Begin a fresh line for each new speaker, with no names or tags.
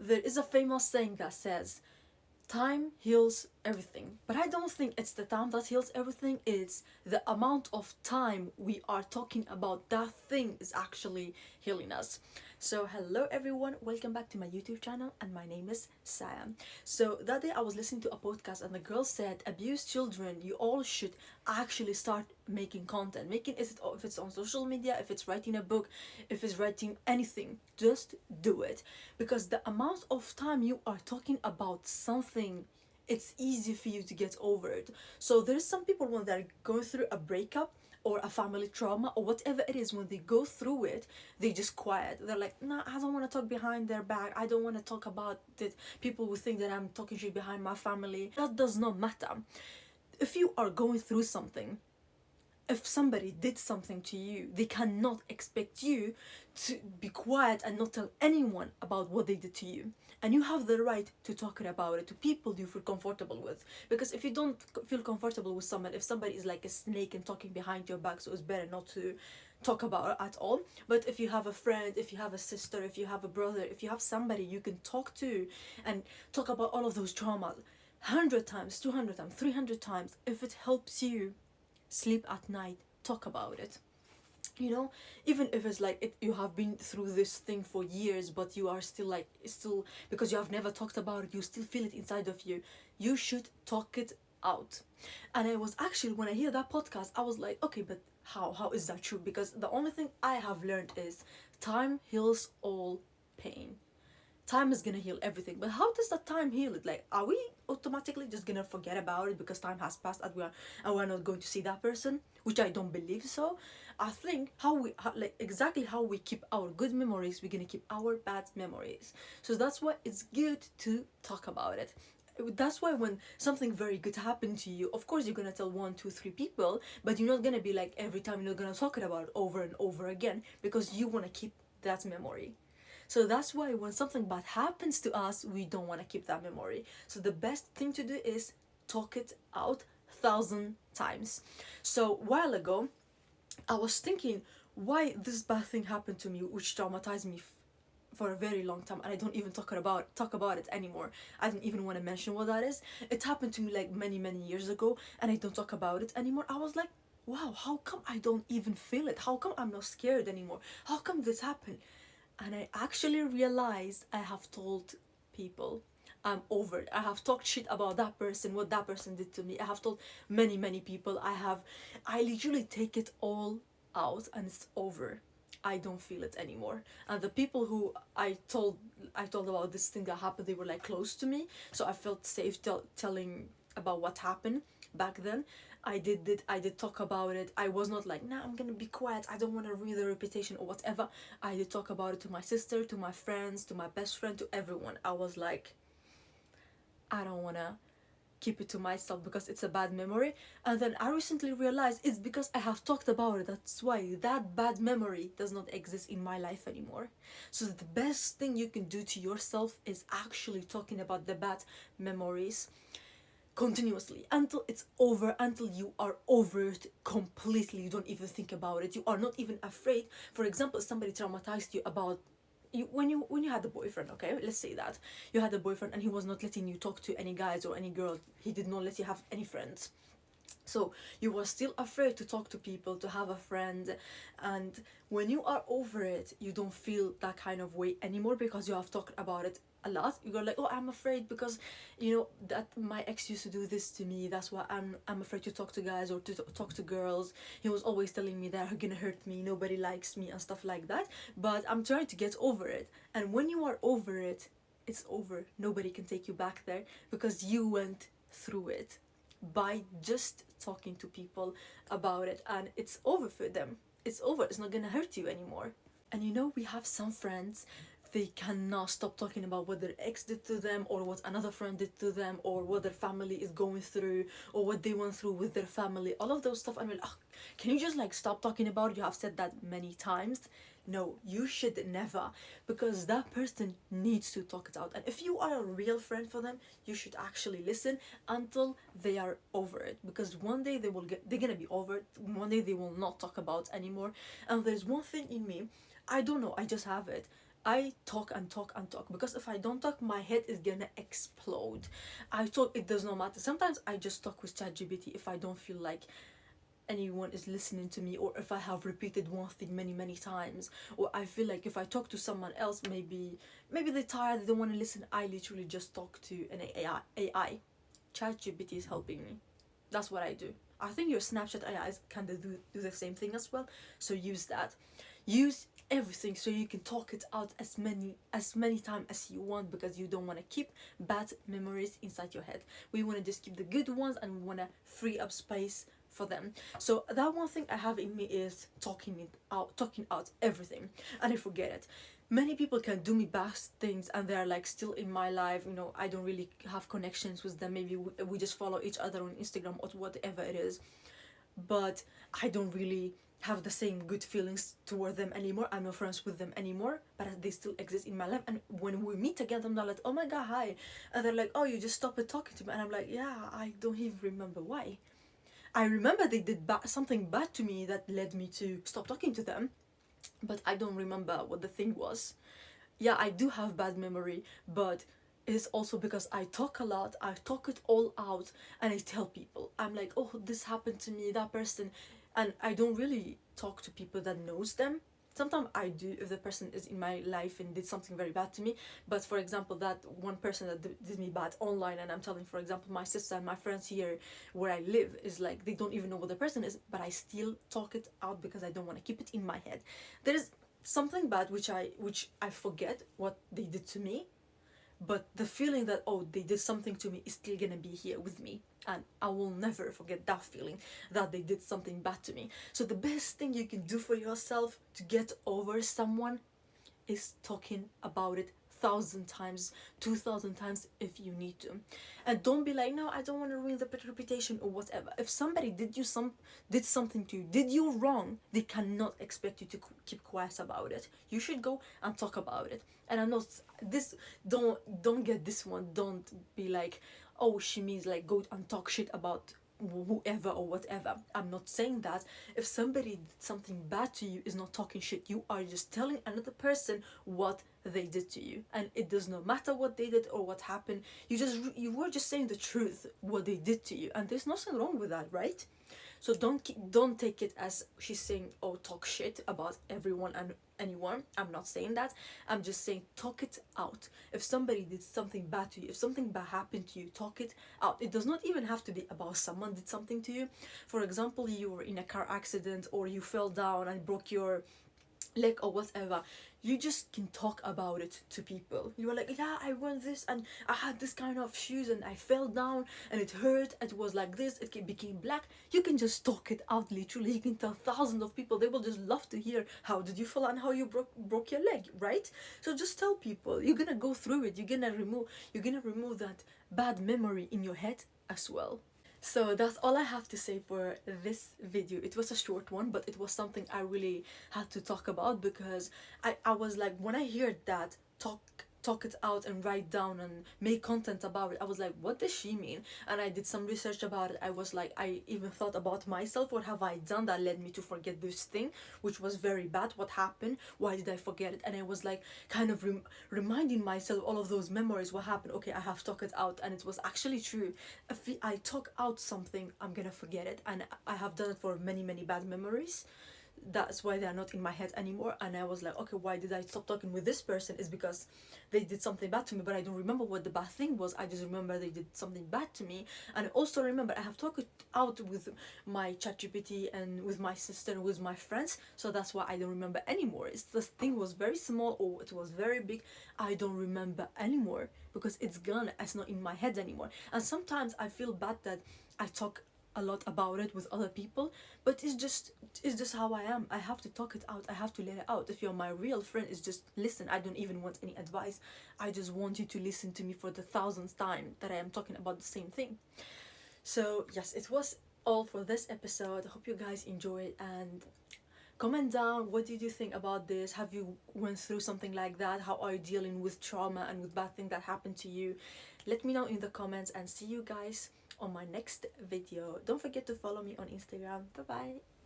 there is a famous saying that says, time heals everything. But I don't think it's the time that heals everything, it's the amount of time we are talking about that thing is actually healing us. So, hello everyone, welcome back to my YouTube channel, and my name is Saia. So, that day I was listening to a podcast, and the girl said, abused children, you all should actually start making content. Making it if it's on social media, if it's writing a book, if it's writing anything, just do it. Because the amount of time you are talking about something, it's easy for you to get over it. So there's some people when they're going through a breakup or a family trauma or whatever it is, when they go through it, they just quiet. They're like, nah, I don't want to talk behind their back. I don't want to talk about it. People will think that I'm talking shit behind my family. That does not matter. If you are going through something, if somebody did something to you, they cannot expect you to be quiet and not tell anyone about what they did to you. And you have the right to talk about it to people you feel comfortable with. Because if you don't feel comfortable with someone, if somebody is like a snake and talking behind your back, so it's better not to talk about it at all. But if you have a friend, if you have a sister, if you have a brother, if you have somebody you can talk to and talk about all of those traumas 100 times, 200 times, 300 times, if it helps you sleep at night, talk about it. You know, even if it's like you have been through this thing for years, but you are still because you have never talked about it, you still feel it inside of you, you should talk it out. And I was actually, when I hear that podcast, I was like, okay, but how is that true? Because the only thing I have learned is time heals all pain. Time is gonna heal everything, but how does that time heal it? Like, are we automatically just gonna forget about it because time has passed and we're not going to see that person? Which I don't believe so. I think like exactly how we keep our good memories, we're gonna keep our bad memories. So that's why it's good to talk about it. That's why when something very good happened to you, of course you're gonna tell one, two, three people, but you're not gonna be like every time, you're not gonna talk about it over and over again, because you wanna keep that memory. So that's why when something bad happens to us, we don't want to keep that memory. So the best thing to do is talk it out 1,000 times. So a while ago, I was thinking why this bad thing happened to me, which traumatized me for a very long time, and I don't even talk about it anymore. I don't even want to mention what that is. It happened to me like many years ago, and I don't talk about it anymore. I was like, wow, how come I don't even feel it? How come I'm not scared anymore? How come this happened? And I actually realized I have told people I'm over it. I have talked shit about that person, what that person did to me. I have told many people. I literally take it all out, and it's over. I don't feel it anymore. And the people who I told about this thing that happened, they were like close to me, so I felt safe telling about what happened back then. I did talk about it. I was not like, nah, I'm gonna be quiet, I don't want to ruin the reputation or whatever. I did talk about it to my sister, to my friends, to my best friend, to everyone. I was like, I don't want to keep it to myself because it's a bad memory. And then I recently realized it's because I have talked about it. That's why that bad memory does not exist in my life anymore. So the best thing you can do to yourself is actually talking about the bad memories continuously until it's over, until you are over it completely. You don't even think about it, you are not even afraid. For example, somebody traumatized you about when you had a boyfriend. Okay, let's say that you had a boyfriend and he was not letting you talk to any guys or any girl. He did not let you have any friends, so you were still afraid to talk to people, to have a friend. And when you are over it, you don't feel that kind of way anymore because you have talked about it a lot. You're like, oh, I'm afraid because that my ex used to do this to me. That's why I'm afraid to talk to guys or to talk to girls. He was always telling me that are gonna hurt me, nobody likes me and stuff like that. But I'm trying to get over it. And when you are over it, it's over. Nobody can take you back there because you went through it by just talking to people about it, and it's over for them. It's over. It's not gonna hurt you anymore. And we have some friends, they cannot stop talking about what their ex did to them, or what another friend did to them, or what their family is going through, or what they went through with their family, all of those stuff. I mean, can you just like stop talking about it? You have said that many times. No, you should never, because that person needs to talk it out. And if you are a real friend for them, you should actually listen until they are over it, because one day they're gonna be over it. One day they will not talk about it anymore. And there's one thing in me, I don't know, I just have it. I talk and talk and talk, because if I don't talk, my head is gonna explode. I talk, it does not matter. Sometimes I just talk with ChatGPT if I don't feel like anyone is listening to me, or if I have repeated one thing many times, or I feel like if I talk to someone else, maybe they're tired, they don't want to listen. I literally just talk to an AI. ChatGPT is helping me. That's what I do. I think your Snapchat AI kind of do the same thing as well. So use that. Use everything so you can talk it out as many times as you want, because you don't want to keep bad memories inside your head. We want to just keep the good ones, and we want to free up space for them. So that one thing I have in me is talking out everything, and I forget it. Many people can do me bad things, and they're like still in my life. I don't really have connections with them. Maybe we just follow each other on Instagram or whatever it is, but I don't really have the same good feelings toward them anymore. I'm not friends with them anymore, but they still exist in my life. And when we meet again, I'm not like, oh my god, hi, and they're like, oh, you just stopped talking to me, and I'm like, yeah, I don't even remember why. I remember they did something bad to me that led me to stop talking to them, but I don't remember what the thing was. Yeah, I do have bad memory, but it's also because I talk a lot. I talk it all out, and I tell people. I'm like, oh, this happened to me, that person, and I don't really talk to people that knows them. Sometimes I do if the person is in my life and did something very bad to me. But for example, that one person that did me bad online, and I'm telling, for example, my sister and my friends here where I live, is like, they don't even know what the person is, but I still talk it out because I don't want to keep it in my head. There is something bad which I forget what they did to me, but the feeling that, oh, they did something to me, is still gonna be here with me, and I will never forget that feeling that they did something bad to me. So the best thing you can do for yourself to get over someone is talking about it 1,000 times, 2,000 times if you need to. And don't be like, no, I don't want to ruin the reputation or whatever. If somebody did something to you, did you wrong, they cannot expect you to keep quiet about it. You should go and talk about it. And I know this, don't get this one. Don't be like, oh, she means like go and talk shit about whoever or whatever. I'm not saying that. If somebody did something bad to you, is not talking shit. You are just telling another person what they did to you, and it does not matter what they did or what happened. You were just saying the truth, what they did to you, and there's nothing wrong with that, right? So don't take it as she's saying, oh, talk shit about everyone and anyone. I'm not saying that. I'm just saying, talk it out. If somebody did something bad to you, if something bad happened to you, talk it out. It does not even have to be about someone did something to you. For example, you were in a car accident, or you fell down and broke your leg or whatever. You just can talk about it to people. You are like, yeah, I went this, and I had this kind of shoes, and I fell down and it hurt, it was like this, it became black. You can just talk it out. Literally, you can tell thousands of people. They will just love to hear how did you fall and how you broke your leg, right? So just tell people. You're gonna go through it. You're gonna remove that bad memory in your head as well. So that's all I have to say for this video. It was a short one, but it was something I really had to talk about, because I was like, when I heard that, talk it out and write down and make content about it, I was like, what does she mean? And I did some research about it. I was like, I even thought about myself. What have I done that led me to forget this thing, which was very bad? What happened? Why did I forget it? And I was like, kind of reminding myself all of those memories. What happened? Okay, I have to talk it out. And it was actually true. If I talk out something, I'm gonna forget it. And I have done it for many bad memories. That's why they're not in my head anymore. And I was like, okay, why did I stop talking with this person? Is because they did something bad to me, but I don't remember what the bad thing was. I just remember they did something bad to me. And I also remember I have talked out with my ChatGPT and with my sister and with my friends, so that's why I don't remember anymore. It's this thing was very small or it was very big, I don't remember anymore, because it's gone. It's not in my head anymore. And sometimes I feel bad that I talk a lot about it with other people, but it's just how I am. I have to talk it out. I have to let it out. If you're my real friend, it's just listen. I don't even want any advice. I just want you to listen to me for the 1,000th time that I am talking about the same thing. So yes, it was all for this episode. I hope you guys enjoy it, and comment down, what did you think about this? Have you went through something like that? How are you dealing with trauma and with bad things that happened to you? Let me know in the comments, and see you guys on my next video. Don't forget to follow me on Instagram. Bye bye.